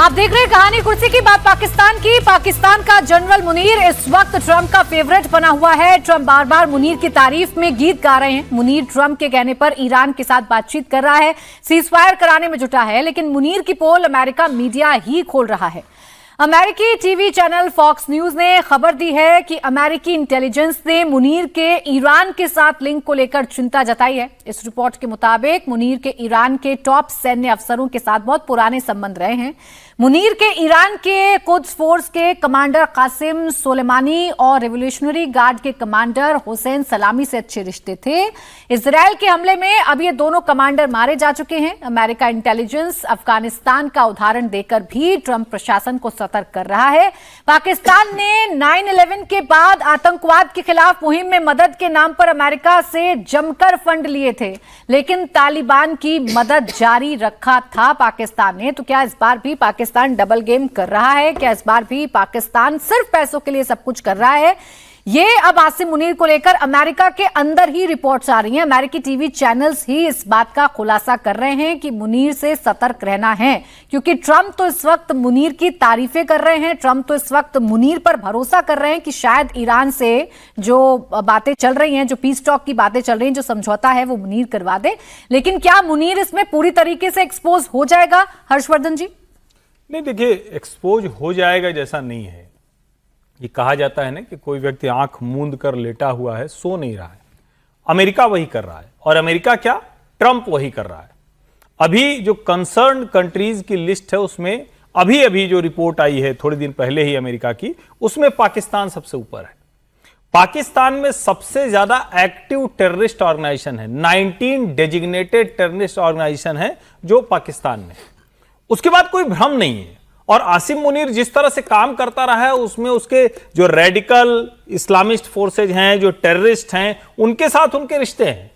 आप देख रहे हैं कहानी कुर्सी की बात पाकिस्तान की। पाकिस्तान का जनरल मुनीर इस वक्त ट्रंप का फेवरेट बना हुआ है। ट्रंप बार बार मुनीर की तारीफ में गीत गा रहे हैं। मुनीर ट्रंप के कहने पर ईरान के साथ बातचीत कर रहा है, सीजफायर कराने में जुटा है, लेकिन मुनीर की पोल अमेरिका मीडिया ही खोल रहा है। अमेरिकी टीवी चैनल फॉक्स न्यूज ने खबर दी है कि अमेरिकी इंटेलिजेंस ने मुनीर के ईरान के साथ लिंक को लेकर चिंता जताई है। इस रिपोर्ट के मुताबिक मुनीर के ईरान के टॉप सैन्य अफसरों के साथ बहुत पुराने संबंध रहे हैं। मुनीर के ईरान के कुद्स फोर्स के कमांडर कासिम सोलेमानी और रिवोल्यूशनरी गार्ड के कमांडर हुसैन सलामी से अच्छे रिश्ते थे। इजरायल के हमले में अब ये दोनों कमांडर मारे जा चुके हैं। अमेरिका इंटेलिजेंस अफगानिस्तान का उदाहरण देकर भी ट्रंप प्रशासन को सतर्क कर रहा है। पाकिस्तान ने 9/11 के बाद आतंकवाद के खिलाफ मुहिम में मदद के नाम पर अमेरिका से जमकर फंड लिए थे, लेकिन तालिबान की मदद जारी रखा था पाकिस्तान ने। तो क्या इस बार भी पाकिस्तान डबल गेम कर रहा है? क्या इस बार भी पाकिस्तान सिर्फ पैसों के लिए सब कुछ कर रहा है? ये अब आसिम मुनीर को लेकर अमेरिका के अंदर ही रिपोर्ट्स आ रही हैं। अमेरिकी टीवी चैनल्स ही इस बात का खुलासा कर रहे हैं कि मुनीर से सतर्क रहना है, क्योंकि ट्रंप तो इस वक्त मुनीर की तारीफें कर रहे हैं। ट्रंप तो इस वक्त मुनीर पर भरोसा कर रहे हैं कि शायद ईरान से जो बातें चल रही हैं, जो पीस टॉक की बातें चल रही हैं, जो समझौता है, वो मुनीर करवा दे। लेकिन क्या मुनीर इसमें पूरी तरीके से एक्सपोज हो जाएगा, हर्षवर्धन जी? नहीं, देखिए, एक्सपोज हो जाएगा जैसा नहीं है। ये कहा जाता है ना कि कोई व्यक्ति आंख मूंद कर लेटा हुआ है, सो नहीं रहा है। अमेरिका वही कर रहा है। और अमेरिका क्या, ट्रंप वही कर रहा है। अभी जो कंसर्न कंट्रीज की लिस्ट है उसमें अभी अभी जो रिपोर्ट आई है थोड़े दिन पहले ही अमेरिका की, उसमें पाकिस्तान सबसे ऊपर है। पाकिस्तान में सबसे ज्यादा एक्टिव टेररिस्ट ऑर्गेनाइजेशन है, 19 डेजिग्नेटेड टेररिस्ट ऑर्गेनाइजेशन है जो पाकिस्तान में। उसके बाद कोई भ्रम नहीं है। और आसिम मुनीर जिस तरह से काम करता रहा है, उसमें उसके जो रेडिकल इस्लामिस्ट फोर्सेज हैं, जो टेररिस्ट हैं, उनके साथ उनके रिश्ते हैं।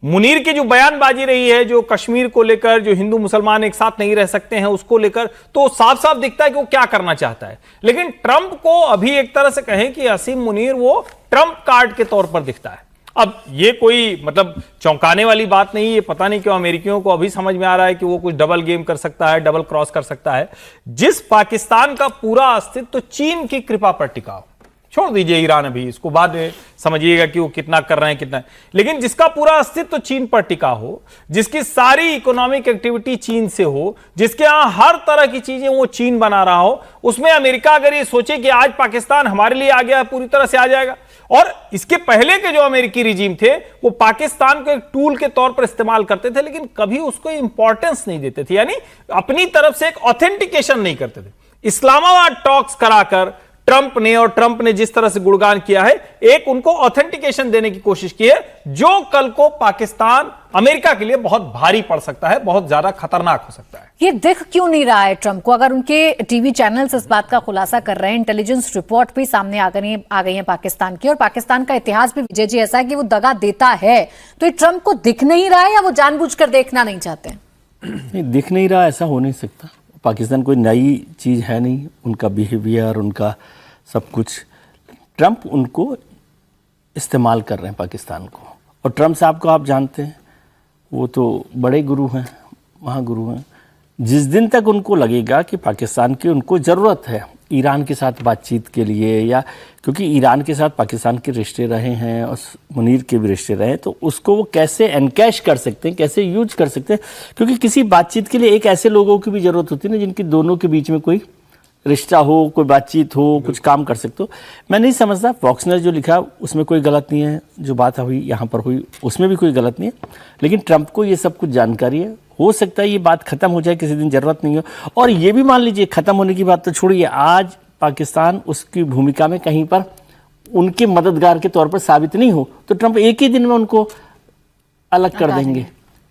मुनीर की जो बयानबाजी रही है, जो कश्मीर को लेकर, जो हिंदू मुसलमान एक साथ नहीं रह सकते हैं उसको लेकर, तो साफ साफ दिखता है कि वो क्या करना चाहता है। लेकिन ट्रंप को अभी एक तरह से कहें कि आसिम मुनीर वो ट्रंप कार्ड के तौर पर दिखता है। अब ये कोई मतलब चौंकाने वाली बात नहीं। ये पता नहीं क्यों अमेरिकियों को अभी समझ में आ रहा है कि वो कुछ डबल गेम कर सकता है, डबल क्रॉस कर सकता है। जिस पाकिस्तान का पूरा अस्तित्व तो चीन की कृपा पर टिका हो, छोड़ दीजिए ईरान, अभी इसको बाद में समझिएगा कि वो कितना कर रहे हैं कितना, लेकिन जिसका पूरा अस्तित्व तो चीन पर टिका हो, जिसकी सारी इकोनॉमिक एक्टिविटी चीन से हो, जिसके यहां हर तरह की चीजें वो चीन बना रहा हो, उसमें अमेरिका अगर ये सोचे कि आज पाकिस्तान हमारे लिए आ गया, पूरी तरह से आ जाएगा। और इसके पहले के जो अमेरिकी रिजीम थे वो पाकिस्तान को एक टूल के तौर पर इस्तेमाल करते थे, लेकिन कभी उसको इंपॉर्टेंस नहीं देते थे, यानी अपनी तरफ से एक ऑथेंटिकेशन नहीं करते थे। इस्लामाबाद टॉक्स कराकर ट्रंप ने जिस तरह से गुणगान किया है, एक उनको ऑथेंटिकेशन देने की कोशिश की है, जो कल को पाकिस्तान अमेरिका के लिए बहुत भारी पड़ सकता है, बहुत ज्यादा खतरनाक हो सकता है। ये दिख क्यों नहीं रहा है ट्रंप को? अगर उनके टीवी चैनल्स इस बात का खुलासा कर रहे हैं, इंटेलिजेंस रिपोर्ट भी सामने आ गई है पाकिस्तान की, और पाकिस्तान का इतिहास भी विजय जी ऐसा है कि वो दगा देता है, तो ये ट्रंप को दिख नहीं रहा है या वो जानबूझकर देखना नहीं चाहते हैं? नहीं, दिख नहीं रहा, ऐसा हो नहीं सकता। पाकिस्तान कोई नई चीज है नहीं, उनका बिहेवियर, उनका सब कुछ, ट्रंप उनको इस्तेमाल कर रहे हैं पाकिस्तान को। और ट्रंप साहब को आप जानते हैं, वो तो बड़े गुरु हैं, महागुरु हैं। जिस दिन तक उनको लगेगा कि पाकिस्तान की उनको ज़रूरत है ईरान के साथ बातचीत के लिए, या क्योंकि ईरान के साथ पाकिस्तान के रिश्ते रहे हैं और मुनीर के भी रिश्ते रहे हैं, तो उसको वो कैसे एनकैश कर सकते हैं, कैसे यूज कर सकते हैं। क्योंकि किसी बातचीत के लिए एक ऐसे लोगों की भी ज़रूरत होती है ना, जिनकी दोनों के बीच में कोई रिश्ता हो, कोई बातचीत हो, कुछ काम कर सकते हो। मैं नहीं समझता, फॉक्स ने जो लिखा उसमें कोई गलत नहीं है, जो बात हुई यहाँ पर हुई उसमें भी कोई गलत नहीं है, लेकिन ट्रंप को ये सब कुछ जानकारी है। हो सकता है ये बात खत्म हो जाए किसी दिन, जरूरत नहीं हो। और ये भी मान लीजिए खत्म होने की बात तो छोड़िए, आज पाकिस्तान उसकी भूमिका में कहीं पर उनके मददगार के तौर पर साबित नहीं हो, तो ट्रंप एक ही दिन में उनको अलग कर देंगे।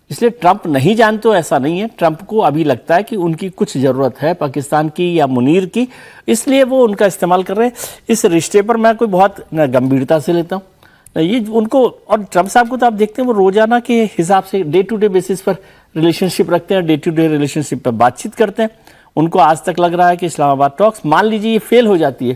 इसलिए ट्रंप नहीं जानते, ऐसा नहीं है। ट्रंप को अभी लगता है कि उनकी कुछ ज़रूरत है पाकिस्तान की या मुनीर की, इसलिए वो उनका इस्तेमाल कर रहे हैं। इस रिश्ते पर मैं कोई बहुत गंभीरता से लेता हूँ ये उनको। और ट्रंप साहब को तो आप देखते हैं, वो रोजाना के हिसाब से डे टू डे बेसिस पर रिलेशनशिप रखते हैं, डे टू डे रिलेशनशिप पर बातचीत करते हैं। उनको आज तक लग रहा है कि इस्लामाबाद टॉक्स, मान लीजिए ये फेल हो जाती है,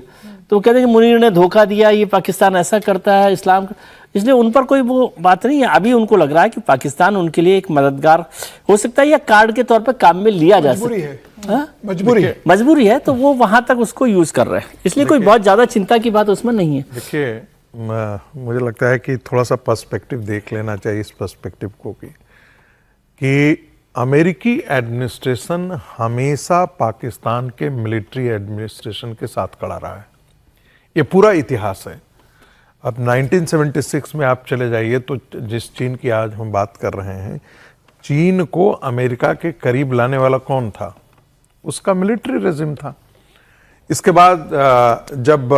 तो वो कहते हैं कि मुनीर ने धोखा दिया, ये पाकिस्तान ऐसा करता है, इस्लाम। इसलिए उन पर कोई वो बात नहीं है। अभी उनको लग रहा है कि पाकिस्तान उनके लिए एक मददगार हो सकता है या कार्ड के तौर पर काम में लिया जा सकता है। मजबूरी है तो वो वहां तक उसको यूज कर रहे हैं, इसलिए कोई बहुत ज्यादा चिंता की बात उसमें नहीं है। देखिए, मुझे लगता है कि थोड़ा सा पर्सपेक्टिव देख लेना चाहिए इस पर्सपेक्टिव को कि अमेरिकी एडमिनिस्ट्रेशन हमेशा पाकिस्तान के मिलिट्री एडमिनिस्ट्रेशन के साथ खड़ा रहा है। ये पूरा इतिहास है। अब 1976 में आप चले जाइए तो जिस चीन की आज हम बात कर रहे हैं, चीन को अमेरिका के करीब लाने वाला कौन था? उसका मिलिट्री रेजिम था। इसके बाद जब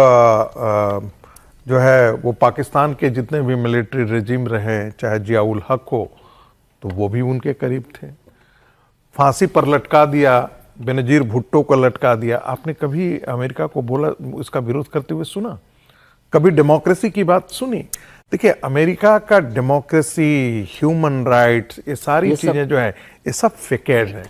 जो है वो पाकिस्तान के जितने भी मिलिट्री रेजिम रहे, चाहे जियाउल हक हो, तो वो भी उनके करीब थे। फांसी पर लटका दिया, बेनजीर भुट्टो को लटका दिया। आपने कभी अमेरिका को बोला, उसका विरोध करते हुए सुना? कभी डेमोक्रेसी की बात सुनी? देखिए, अमेरिका का डेमोक्रेसी, ह्यूमन राइट्स, ये सारी चीजें जो है ये सब फेकेड है।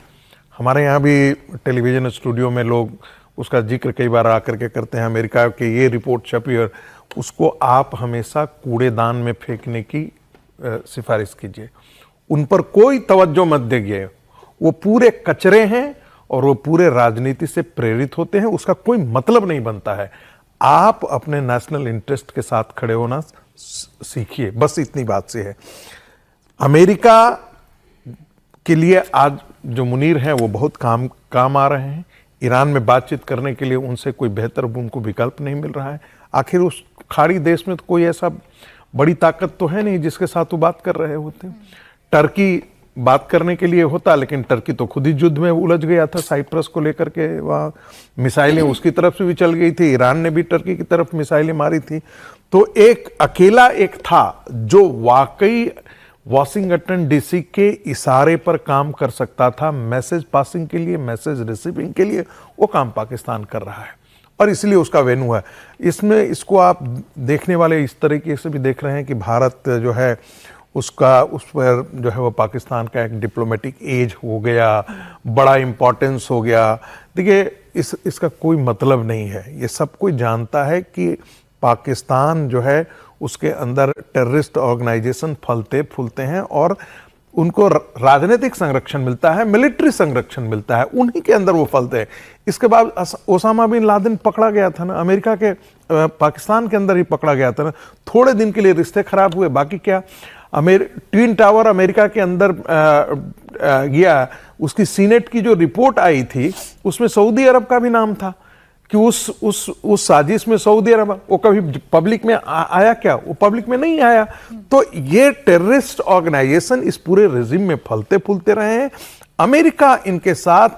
हमारे यहाँ भी टेलीविजन स्टूडियो में लोग उसका जिक्र कई बार आकर के करते हैं, अमेरिका की ये रिपोर्ट छपी, और उसको आप हमेशा कूड़ेदान में फेंकने की सिफारिश कीजिए। उन पर कोई तवज्जो मत दीजिए। वो पूरे कचरे हैं और वो पूरे राजनीति से प्रेरित होते हैं, उसका कोई मतलब नहीं बनता है। आप अपने नेशनल इंटरेस्ट के साथ खड़े होना सीखिए, बस इतनी बात से है। अमेरिका के लिए आज जो मुनीर हैं वो बहुत काम आ रहे हैं। ईरान में बातचीत करने के लिए उनसे कोई बेहतर उनको विकल्प नहीं मिल रहा है। आखिर उस खाड़ी देश में तो कोई ऐसा बड़ी ताकत तो है नहीं जिसके साथ वो बात कर रहे होते। टर्की बात करने के लिए होता, लेकिन टर्की तो खुद ही युद्ध में उलझ गया था साइप्रस को लेकर के। वहाँ मिसाइलें उसकी तरफ से भी चल गई थी, ईरान ने भी टर्की की तरफ मिसाइलें मारी थी। तो एक अकेला एक था जो वाकई वॉशिंगटन डीसी के इशारे पर काम कर सकता था, मैसेज पासिंग के लिए, मैसेज रिसीविंग के लिए। वो काम पाकिस्तान कर रहा है और इसलिए उसका वेन्यू है। इसमें इसको आप देखने वाले इस तरीके से भी देख रहे हैं कि भारत जो है उसका उस पर जो है वो पाकिस्तान का एक डिप्लोमेटिक एज हो गया, बड़ा इंपॉर्टेंस हो गया। देखिए, इसका कोई मतलब नहीं है। ये सब कोई जानता है कि पाकिस्तान जो है उसके अंदर टेररिस्ट ऑर्गेनाइजेशन फलते फूलते हैं और उनको राजनीतिक संरक्षण मिलता है, मिलिट्री संरक्षण मिलता है, उन्हीं के अंदर वो फलते हैं। इसके बाद ओसामा बिन लादेन पकड़ा गया था ना, अमेरिका के पाकिस्तान के अंदर ही पकड़ा गया था ना। थोड़े दिन के लिए रिश्ते खराब हुए, बाकी क्या। ट्विन टावर अमेरिका के अंदर गया, उसकी सीनेट की जो रिपोर्ट आई थी उसमें सऊदी अरब का भी नाम था कि उस साजिश में सऊदी अरब, वो कभी पब्लिक में आया क्या? वो पब्लिक में नहीं आया। तो ये टेररिस्ट ऑर्गेनाइजेशन इस पूरे रेजिम में फलते फूलते रहे हैं। अमेरिका इनके साथ,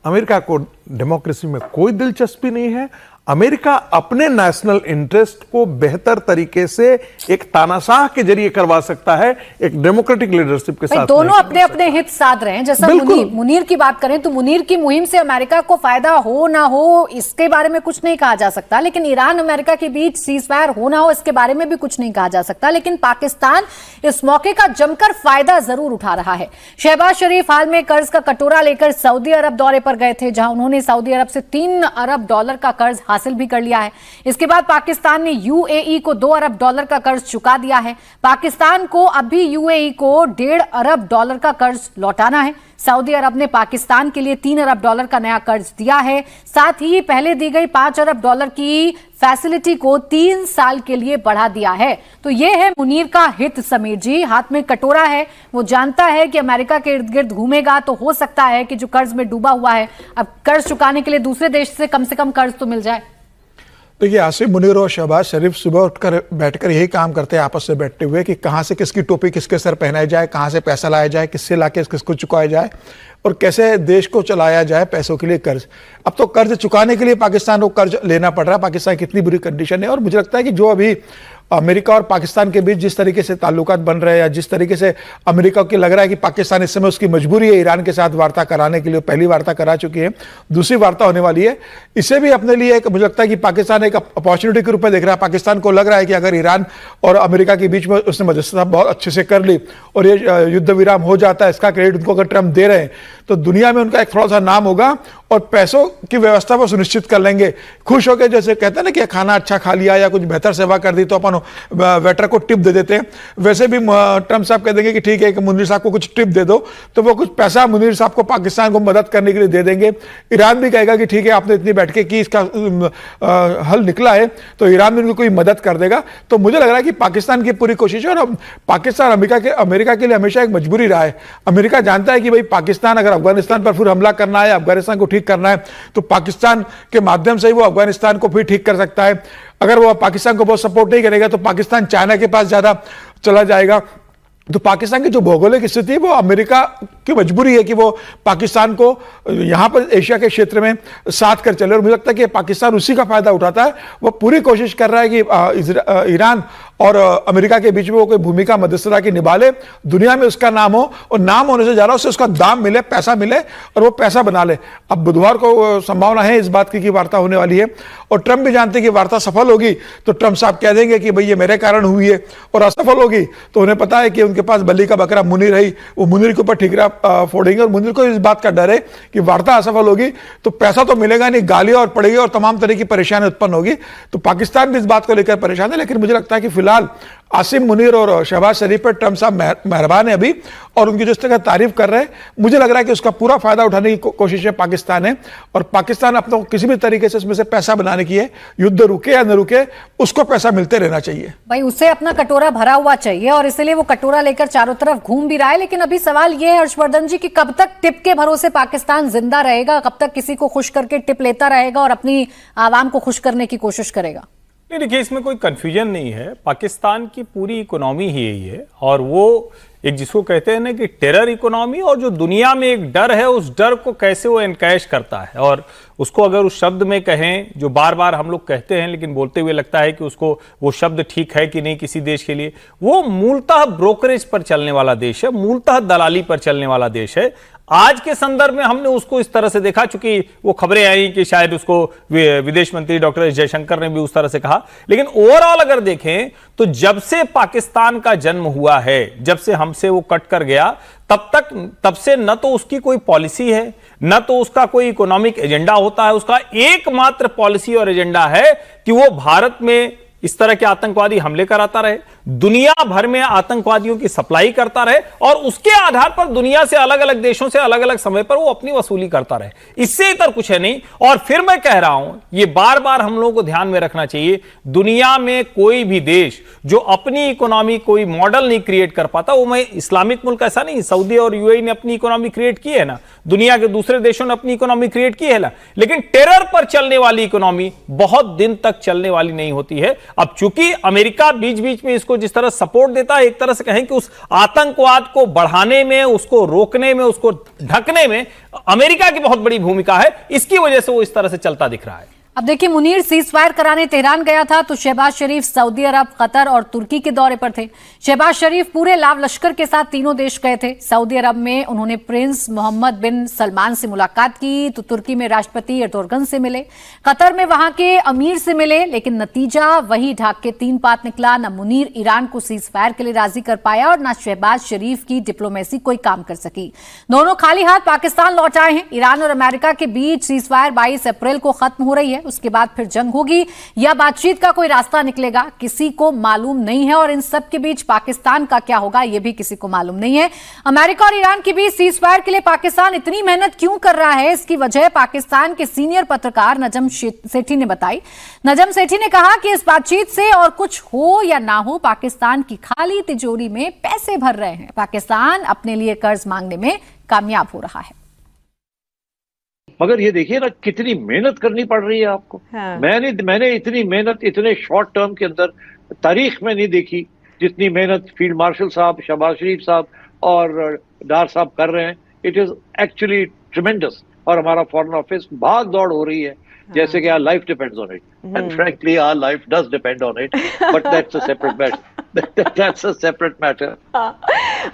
अमेरिका को डेमोक्रेसी में कोई दिलचस्पी नहीं है। अमेरिका अपने नेशनल इंटरेस्ट को बेहतर तरीके से एक तानाशाह के जरिए करवा सकता है, एक डेमोक्रेटिक लीडरशिप के साथ। दोनों अपने अपने हित साध रहे हैं। जैसा मुनीर की बात करें तो मुनीर की मुहिम से अमेरिका को फायदा हो ना हो इसके बारे में कुछ नहीं कहा जा सकता, लेकिन ईरान अमेरिका के बीच सीजफायर हो ना हो इसके बारे में भी कुछ नहीं कहा जा सकता। लेकिन पाकिस्तान इस मौके का जमकर फायदा जरूर उठा रहा है। शहबाज शरीफ हाल में कर्ज का कटोरा लेकर सऊदी अरब दौरे पर गए थे, जहां उन्होंने सऊदी अरब से $3 अरब का कर्ज हासिल भी कर लिया है। इसके बाद पाकिस्तान ने यूएई को $2 अरब का कर्ज चुका दिया है। पाकिस्तान को अभी यूएई को $1.5 अरब का कर्ज लौटाना है। सऊदी अरब ने पाकिस्तान के लिए $3 अरब का नया कर्ज दिया है। साथ ही पहले दी गई $5 अरब की फैसिलिटी को 3 साल के लिए बढ़ा दिया है। तो यह है मुनीर का हित। समीर जी, हाथ में कटोरा है, वो जानता है कि अमेरिका के इर्द गिर्द घूमेगा तो हो सकता है कि जो कर्ज में डूबा हुआ है, अब कर्ज चुकाने के लिए दूसरे देश से कम कर्ज तो मिल जाए। देखिए, आसिफ मुनीर और शहबाज शरीफ सुबह उठकर बैठकर यही काम करते हैं आपस में बैठते हुए कि कहाँ से किसकी टोपी किसके सर पहनाई जाए, कहाँ से पैसा लाया जाए, किससे लाके किसको चुकाया जाए और कैसे देश को चलाया जाए पैसों के लिए कर्ज। अब तो कर्ज चुकाने के लिए पाकिस्तान को कर्ज लेना पड़ रहा है। पाकिस्तान की कितनी बुरी कंडीशन है। और मुझे लगता है कि जो अभी अमेरिका और पाकिस्तान के बीच जिस तरीके से ताल्लुकात बन रहे हैं या जिस तरीके से अमेरिका को लग रहा है कि पाकिस्तान इस समय उसकी मजबूरी है ईरान के साथ वार्ता कराने के लिए, पहली वार्ता करा चुकी है, दूसरी वार्ता होने वाली है, इसे भी अपने लिए एक मुझे लगता है कि पाकिस्तान एक अपॉर्चुनिटी के रूप में देख रहा है। पाकिस्तान को लग रहा है कि अगर ईरान और अमेरिका के बीच में उसने मध्यस्थता बहुत अच्छे से कर ली और ये युद्ध विराम हो जाता है, इसका क्रेडिट उनको अगर ट्रम्प दे रहे हैं तो दुनिया में उनका एक थोड़ा सा नाम होगा और पैसों की व्यवस्था वो सुनिश्चित कर लेंगे। खुश होकर, जैसे कहते हैं ना कि खाना अच्छा खा लिया या कुछ बेहतर सेवा कर दी तो अपन मानो वेटर को टिप दे देते हैं, वैसे भी ट्रम्प साहब कह देंगे कि ठीक है कि मुनीर साहब को कुछ टिप दे दो, तो वो कुछ पैसा मुनीर साहब को पाकिस्तान को मदद करने के लिए दे देंगे। ईरान भी कहेगा कि ठीक है आपने इतनी बैठकें की, इसका हल निकला है, तो ईरान भी उनको कोई मदद कर देगा। तो मुझे लग रहा है कि पाकिस्तान की पूरी कोशिश है, और पाकिस्तान अमेरिका के लिए हमेशा एक मजबूरी रहा है। अमेरिका जानता है कि भाई पाकिस्तान अगर अफगानिस्तान पर फिर हमला करना है, अफगानिस्तान को ठीक करना है, तो पाकिस्तान के माध्यम से ही वो अफगानिस्तान को फिर ठीक कर सकता है। अगर वो पाकिस्तान को बहुत सपोर्ट नहीं करेगा तो पाकिस्तान चाइना के पास ज्यादा चला जाएगा। तो पाकिस्तान की जो भौगोलिक स्थिति है, वो अमेरिका की मजबूरी है कि वो पाकिस्तान को यहाँ पर एशिया के क्षेत्र में साथ कर चले, और मुझे लगता है कि पाकिस्तान उसी का फायदा उठाता है। वो पूरी कोशिश कर रहा है कि ईरान और अमेरिका के बीच में वो कोई भूमिका मध्यस्थता की निभा ले, दुनिया में उसका नाम हो, और नाम होने से ज़्यादा उससे उसका दाम मिले, पैसा मिले, और वो पैसा बना ले। अब बुधवार को संभावना है इस बात की वार्ता होने वाली है, और ट्रंप भी जानते हैं कि वार्ता सफल होगी तो ट्रंप साहब कह देंगे कि भाई ये मेरे कारण हुई है, और असफल होगी तो उन्हें पता है कि उनके पास बलि का बकरा मुनीर है, वो मुनीर के ऊपर ठिकरा फोड़ेंगे। और मुनीर को इस बात का डर है कि वार्ता असफल होगी तो पैसा तो मिलेगा नहीं, गालियां और पड़ेगी और तमाम तरह की परेशानी उत्पन्न होगी। तो पाकिस्तान भी इस बात को लेकर परेशान है, लेकिन मुझे लगता है कि फिलहाल आसिम मुनीर और शहबाज शरीफ पर ट्रंप साहब मेहरबान है अभी, और उनकी जिस तरह तारीफ कर रहे हैं, मुझे लग रहा है कि उसका पूरा फायदा उठाने की कोशिश है पाकिस्तान है, और पाकिस्तान अपने किसी भी तरीके से इसमें से पैसा बनाने की है। युद्ध रुके या न रुके, उसको पैसा मिलते रहना चाहिए। भाई उसे अपना कटोरा भरा हुआ चाहिए, और इसलिए वो कटोरा लेकर चारों तरफ घूम भी रहा है। लेकिन अभी सवाल ये है हर्षवर्धन जी कि कब तक टिप के भरोसे पाकिस्तान जिंदा रहेगा, कब तक किसी को खुश करके टिप लेता रहेगा और अपनी आवाम को खुश करने की कोशिश करेगा? नहीं, देखिए इसमें कोई कंफ्यूजन नहीं है। पाकिस्तान की पूरी इकोनॉमी ही यही है, और वो एक जिसको कहते हैं ना कि टेरर इकोनॉमी, और जो दुनिया में एक डर है, उस डर को कैसे वो एनकैश करता है। और उसको अगर उस शब्द में कहें जो बार बार हम लोग कहते हैं, लेकिन बोलते हुए लगता है कि उसको वो शब्द ठीक है कि नहीं किसी देश के लिए, वो मूलतः ब्रोकरेज पर चलने वाला देश है, मूलतः दलाली पर चलने वाला देश है। आज के संदर्भ में हमने उसको इस तरह से देखा, चूंकि वो खबरें आई कि शायद उसको विदेश मंत्री डॉक्टर एस जयशंकर ने भी उस तरह से कहा, लेकिन ओवरऑल अगर देखें तो जब से पाकिस्तान का जन्म हुआ है, जब से हमसे वो कट कर गया, तब से न तो उसकी कोई पॉलिसी है, न तो उसका कोई इकोनॉमिक एजेंडा होता है। उसका एकमात्र पॉलिसी और एजेंडा है कि वो भारत में इस तरह के आतंकवादी हमले कराता रहे, दुनिया भर में आतंकवादियों की सप्लाई करता रहे, और उसके आधार पर दुनिया से अलग अलग देशों से अलग अलग समय पर वो अपनी वसूली करता रहे। इससे इतर कुछ है नहीं। और फिर मैं कह रहा हूं, ये बार बार हम लोगों को ध्यान में रखना चाहिए, दुनिया में कोई भी देश जो अपनी इकोनॉमी कोई मॉडल नहीं क्रिएट कर पाता, वो मैं इस्लामिक मुल्क ऐसा नहीं, सऊदी और यूएई ने अपनी इकोनॉमी क्रिएट की है ना, दुनिया के दूसरे देशों ने अपनी इकोनॉमी क्रिएट की है ना, लेकिन टेरर पर चलने वाली इकोनॉमी बहुत दिन तक चलने वाली नहीं होती है। अब चूंकि अमेरिका बीच बीच में इसको जिस तरह सपोर्ट देता है, एक तरह से कहें कि उस आतंकवाद को बढ़ाने में, उसको रोकने में, उसको ढकने में अमेरिका की बहुत बड़ी भूमिका है, इसकी वजह से वो इस तरह से चलता दिख रहा है। अब देखिए, मुनीर सीज फायर कराने तेहरान गया था तो शहबाज शरीफ सऊदी अरब, कतर और तुर्की के दौरे पर थे। शहबाज शरीफ पूरे लाव लश्कर के साथ तीनों देश गए थे। सऊदी अरब में उन्होंने प्रिंस मोहम्मद बिन सलमान से मुलाकात की, तो तुर्की में राष्ट्रपति एर्दोगन से मिले, कतर में वहां के अमीर से मिले, लेकिन नतीजा वही ढाक के तीन पात निकला। न मुनीर ईरान को सीज फायर के लिए राजी कर पाया और न शहबाज शरीफ की डिप्लोमेसी कोई काम कर सकी। दोनों खाली हाथ पाकिस्तान लौट आए हैं। ईरान और अमेरिका के बीच सीज फायर 22 अप्रैल को खत्म हो रही है, उसके बाद फिर जंग होगी या बातचीत का कोई रास्ता निकलेगा, किसी को मालूम नहीं है। और इन सब के बीच पाकिस्तान का क्या होगा, यह भी किसी को मालूम नहीं है। अमेरिका और ईरान के बीच सीज फायर के लिए पाकिस्तान इतनी मेहनत क्यों कर रहा है, इसकी वजह पाकिस्तान के सीनियर पत्रकार नजम सेठी ने बताई। नजम सेठी ने कहा कि इस बातचीत से और कुछ हो या ना हो, पाकिस्तान की खाली तिजोरी में पैसे भर रहे हैं। पाकिस्तान अपने लिए कर्ज मांगने में कामयाब हो रहा है। मगर ये देखिए ना, कितनी मेहनत करनी पड़ रही है आपको। हाँ। मैंने इतनी मेहनत इतने शॉर्ट टर्म के अंदर तारीख में नहीं देखी, जितनी मेहनत फील्ड मार्शल साहब, शहबाज शरीफ साहब और डार साहब कर रहे हैं। It is actually tremendous. और हमारा फॉरेन ऑफिस भाग दौड़ हो रही है, जैसे कि our life depends on it, and frankly our life does depend on it, but that's a separate matter. That's a separate matter.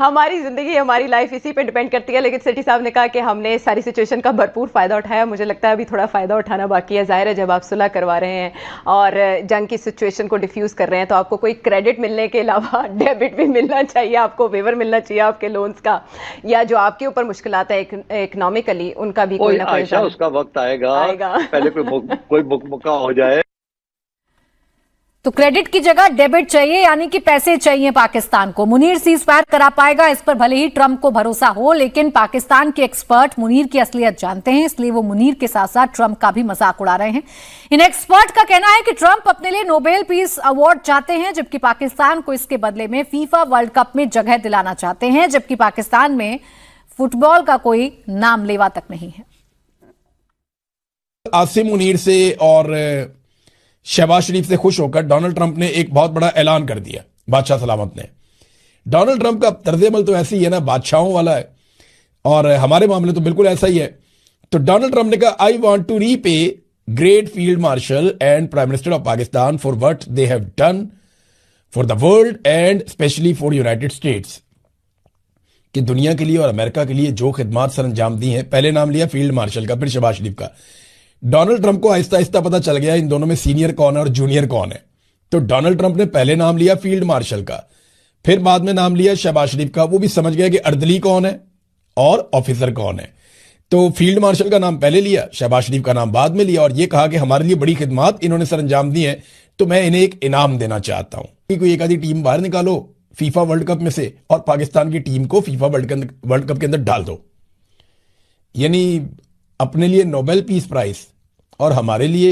हमारी जिंदगी, हमारी लाइफ इसी पे डिपेंड करती है। लेकिन सेठी साहब ने कहा कि हमने सारी सिचुएशन का भरपूर फायदा उठाया। मुझे लगता है अभी थोड़ा फायदा उठाना बाकी है। जाहिर है, जब आप सुलह करवा रहे हैं और जंग की सिचुएशन को डिफ्यूज कर रहे हैं, तो आपको कोई क्रेडिट मिलने के अलावा डेबिट भी मिलना चाहिए, आपको वेवर मिलना चाहिए आपके लोन्स का, या जो आपके ऊपर मुश्किलात है इकोनॉमिकली, उनका भी कोई ना कोई उसका वक्त आएगा। पहले कोई मुकम्मल हो जाए। तो क्रेडिट की जगह डेबिट चाहिए, यानी कि पैसे चाहिए पाकिस्तान को। मुनीर सीज फायर करा पाएगा, इस पर भले ही ट्रंप को भरोसा हो, लेकिन पाकिस्तान के एक्सपर्ट मुनीर की असलियत जानते हैं, इसलिए वो मुनीर के साथ साथ ट्रंप का भी मजाक उड़ा रहे हैं। इन एक्सपर्ट का कहना है कि ट्रंप अपने लिए नोबेल पीस अवार्ड चाहते हैं, जबकि पाकिस्तान को इसके बदले में फीफा वर्ल्ड कप में जगह दिलाना चाहते हैं, जबकि पाकिस्तान में फुटबॉल का कोई नाम लेवा तक नहीं है। आसिम मुनीर से और शहबाज शरीफ से खुश होकर डोनाल्ड ट्रंप ने एक बहुत बड़ा ऐलान कर दिया। बादशाह सलामत ने, डोनाल्ड ट्रंप का तर्ज अमल तो ऐसे ही है ना, बादशाहों वाला है, और हमारे मामले तो बिल्कुल ऐसा ही है। तो डोनाल्ड ट्रंप ने कहा, I want to repay great field marshal and prime minister of Pakistan for what they have done for the world and specially for United States, कि दुनिया के लिए और अमेरिका के लिए जो खिदमात सर अंजाम दी हैं। पहले नाम लिया फील्ड मार्शल का, फिर शहबाज शरीफ का। डोनाल्ड ट्रंप को आहिस्ता आहिस्ता पता चल गया इन दोनों में सीनियर कौन है और जूनियर कौन है। तो डोनाल्ड ट्रंप ने पहले नाम लिया फील्ड मार्शल का, फिर बाद में नाम लिया शहबाज शरीफ का। वो भी समझ गया कि अर्दली कौन है और ऑफिसर कौन है। तो फील्ड मार्शल का नाम पहले लिया, शहबाज शरीफ का नाम बाद में लिया, और ये कहा कि हमारे लिए बड़ी खिदमात इन्होंने सर अंजाम दी है, तो मैं इन्हें एक इनाम देना चाहता हूं। कोई एक आधी टीम बाहर निकालो फीफा वर्ल्ड कप में से और पाकिस्तान की टीम को फीफा वर्ल्ड कप के अंदर डाल दो, यानी अपने लिए नोबेल पीस प्राइज और हमारे लिए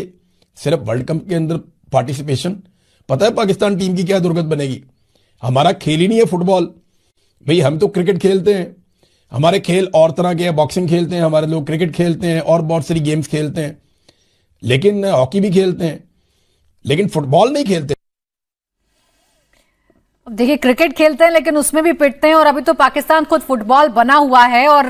सिर्फ वर्ल्ड कप के अंदर पार्टिसिपेशन। पता है पाकिस्तान टीम की क्या दुर्गत बनेगी? हमारा खेल ही नहीं है फुटबॉल। भाई हम तो क्रिकेट खेलते हैं, हमारे खेल और तरह के, बॉक्सिंग खेलते हैं हमारे लोग, क्रिकेट खेलते हैं और बहुत सारी गेम्स खेलते हैं, लेकिन हॉकी भी खेलते हैं, लेकिन फुटबॉल नहीं खेलते। देखिए, क्रिकेट खेलते हैं लेकिन उसमें भी पिटते हैं, और अभी तो पाकिस्तान खुद फुटबॉल बना हुआ है, और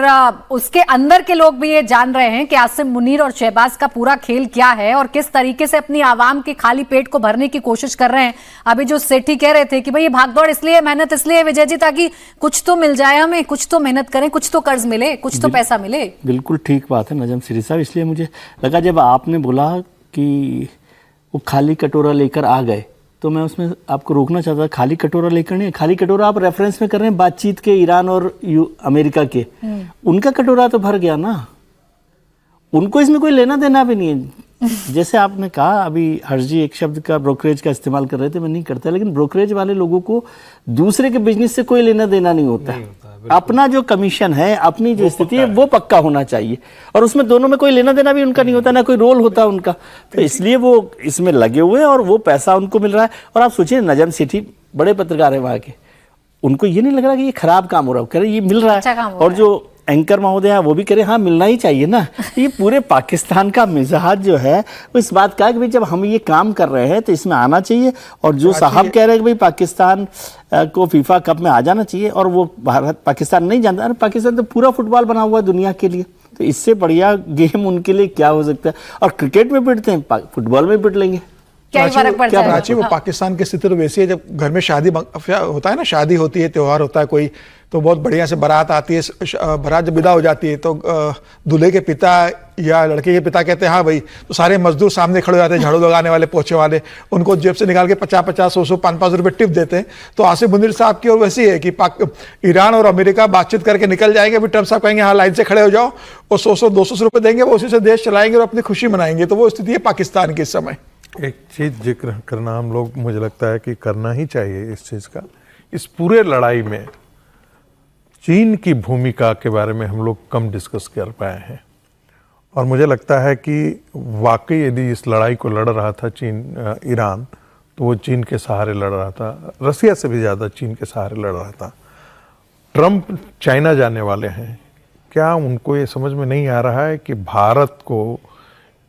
उसके अंदर के लोग भी ये जान रहे हैं कि आसिम मुनीर और शहबाज का पूरा खेल क्या है और किस तरीके से अपनी आवाम के खाली पेट को भरने की कोशिश कर रहे हैं। अभी जो सेठी कह रहे थे कि भाई ये भागदौड़ इसलिए, मेहनत इसलिए विजय जी, ताकि कुछ तो मिल जाए हमें, कुछ तो मेहनत करें, कुछ तो कर्ज मिले, कुछ तो पैसा मिले। बिल्कुल ठीक बात है नजम सिरी साहब। इसलिए मुझे लगा जब आपने बोला कि वो खाली कटोरा लेकर आ गए, तो मैं उसमें आपको रोकना चाहता था। खाली कटोरा लेकर नहीं, खाली कटोरा आप रेफरेंस में कर रहे हैं बातचीत के ईरान और अमेरिका के। उनका कटोरा तो भर गया ना, उनको इसमें कोई लेना देना भी नहीं है। जैसे आपने कहा अभी हर्जी एक शब्द का ब्रोकरेज का इस्तेमाल कर रहे थे, मैं नहीं करता, लेकिन ब्रोकरेज वाले लोगों को दूसरे के बिजनेस से कोई लेना देना नहीं होता है। अपना जो कमीशन है, अपनी जो स्थिति है, वो पक्का होना चाहिए, और उसमें दोनों में कोई लेना देना भी उनका नहीं होता, ना कोई रोल होता उनका। तो इसलिए वो इसमें लगे हुए हैं और वो पैसा उनको मिल रहा है। और आप सोचिए, नजम सेठी बड़े पत्रकार है वहां के, उनको ये नहीं लग रहा कि ये खराब काम हो रहा है, कह रहे ये मिल रहा है। और जो एंकर महोदय है वो भी कह रहे हाँ मिलना ही चाहिए ना। ये पूरे पाकिस्तान का मिजाज जो है वो इस बात का है कि भाई जब हम ये काम कर रहे हैं तो इसमें आना चाहिए, और जो साहब कह रहे हैं कि भाई पाकिस्तान को फीफा कप में आ जाना चाहिए, और वो भारत पाकिस्तान नहीं जानता। अरे पाकिस्तान तो पूरा फुटबॉल बना हुआ है दुनिया के लिए, तो इससे बढ़िया गेम उनके लिए क्या हो सकता है। और क्रिकेट में पिटते हैं, फुटबॉल में पिट लेंगे, क्या फर्क पड़ जाएगा? प्राची, वो पाकिस्तान की स्थिति तो वैसी है, जब घर में शादी होता है ना, शादी होती है, त्योहार होता है कोई, तो बहुत बढ़िया से बारात आती है। बारात जब विदा हो जाती है तो दूल्हे के पिता या लड़के के पिता कहते हैं हाँ भाई, तो सारे मजदूर सामने खड़े हो जाते हैं, झाड़ू लगाने वाले, पोछे वाले, उनको जेब से निकाल के 50-50, 100-100, 500 रुपये टिप देते हैं। तो आसिम मुनीर साहब की और वैसी है कि ईरान और अमेरिका बातचीत करके निकल जाएंगे, अभी ट्रंप साहब कहेंगे हाँ लाइन से खड़े हो जाओ, और 100-200 रुपये देंगे, वो उसी से देश चलाएंगे और अपनी खुशी मनाएंगे। तो वो स्थिति है पाकिस्तान की इस समय। एक चीज जिक्र करना हम लोग, मुझे लगता है कि करना ही चाहिए इस चीज का, इस पूरे लड़ाई में चीन की भूमिका के बारे में हम लोग कम डिस्कस कर पाए हैं। और मुझे लगता है कि वाकई यदि इस लड़ाई को लड़ रहा था ईरान, तो वो चीन के सहारे लड़ रहा था, रसिया से भी ज़्यादा चीन के सहारे लड़ रहा था। ट्रंप चाइना जाने वाले हैं, क्या उनको ये समझ में नहीं आ रहा है कि भारत को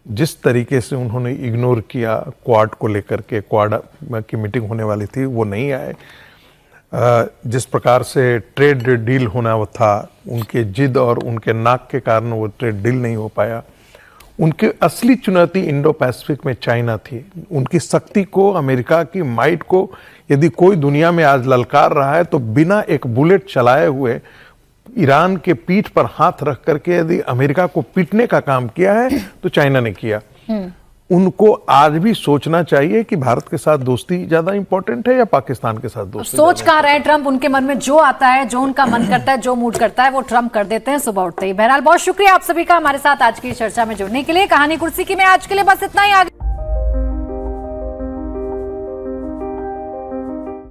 जिस तरीके से उन्होंने इग्नोर किया क्वाड को लेकर के, क्वाड की मीटिंग होने वाली थी वो नहीं आए, जिस प्रकार से ट्रेड डील होना वो था, उनके जिद और उनके नाक के कारण वो ट्रेड डील नहीं हो पाया। उनकी असली चुनौती इंडो पैसिफिक में चाइना थी। उनकी शक्ति को, अमेरिका की माइट को यदि कोई दुनिया में आज ललकार रहा है, तो बिना एक बुलेट चलाए हुए ईरान के पीठ पर हाथ रख करके यदि अमेरिका को पीटने का काम किया है तो चाइना ने किया। उनको आज भी सोचना चाहिए कि भारत के साथ दोस्ती ज्यादा इंपॉर्टेंट है या पाकिस्तान के साथ दोस्ती। सोच कहाँ रहे ट्रंप, उनके मन में जो आता है, जो उनका मन करता है, जो मूड करता है, वो ट्रंप कर देते हैं सुबह उठते ही। बहरहाल बहुत शुक्रिया आप सभी का हमारे साथ आज की चर्चा में जुड़ने के लिए। कहानी कुर्सी की में आज के लिए बस इतना ही। आगे